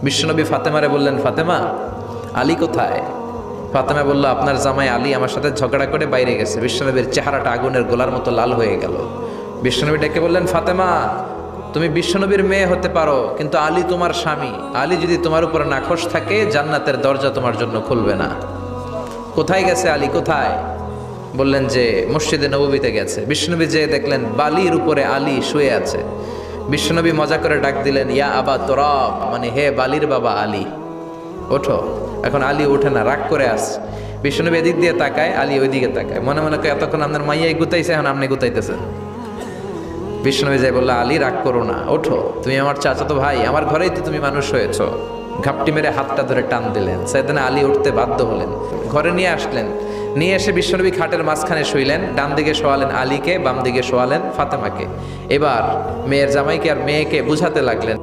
বিশ্বনবী ফাতেমারে বললেন, ফাতেমা, আলী কোথায়? ফাতেমা বলল, আপনার জামাই আলী আমার সাথে ঝগড়া করে বাইরে গেছে। বিশ্বনবীর চেহারাটা আগুনের গোলার মতো লাল হয়ে গেল। বিশ্বনবী ডেকে বললেন, ফাতেমা, তুমি বিশ্বনবীর মেয়ে হতে পারো, কিন্তু আলী তোমার স্বামী। আলী যদি তোমার উপর নাখোশ থাকে, জান্নাতের দরজা তোমার জন্য খুলবে না। কোথায় গেছে আলী, কোথায়? বললেন যে মসজিদে নববীতে গেছে। বিশ্বনবী যে দেখলেন বালির উপরে আলী শুয়ে আছে। বিশ্বনবী মজা করে ডাক দিলেন, ইয়া আবা তোরাব, মানে হে বালির বাবা আলী, ওঠো। এখন আলী ওঠে না, রাগ করে আসছে। বিশ্বনবী এদিক দিয়ে তাকায়, আলী ওইদিকে তাকায়, মনে মনে কয় এতক্ষণ আপনার মাইয়াই গুতাইছে, এখন আপনি গুতাইতেছেন। বিশ্বনবী যাই বললো, আলী রাগ করো না, ওঠো, তুমি আমার চাচাতো ভাই, আমার ঘরেই তো তুমি মানুষ হয়েছ। ঘাপটি মেরে হাতটা ধরে টান দিলেন। সাইয়েদনা আলী উঠতে বাধ্য হলেন, ঘরে নিয়ে আসলেন। নিয়ে এসে বিশ্বনবী খাটের মাঝখানে শুইলেন। ডান দিকে শোয়ালেন আলীকে, বাম দিকে শোয়ালেন ফাতেমাকে। এবার মেয়ের জামাইকে আর মেয়েকে বুঝাতে লাগলেন।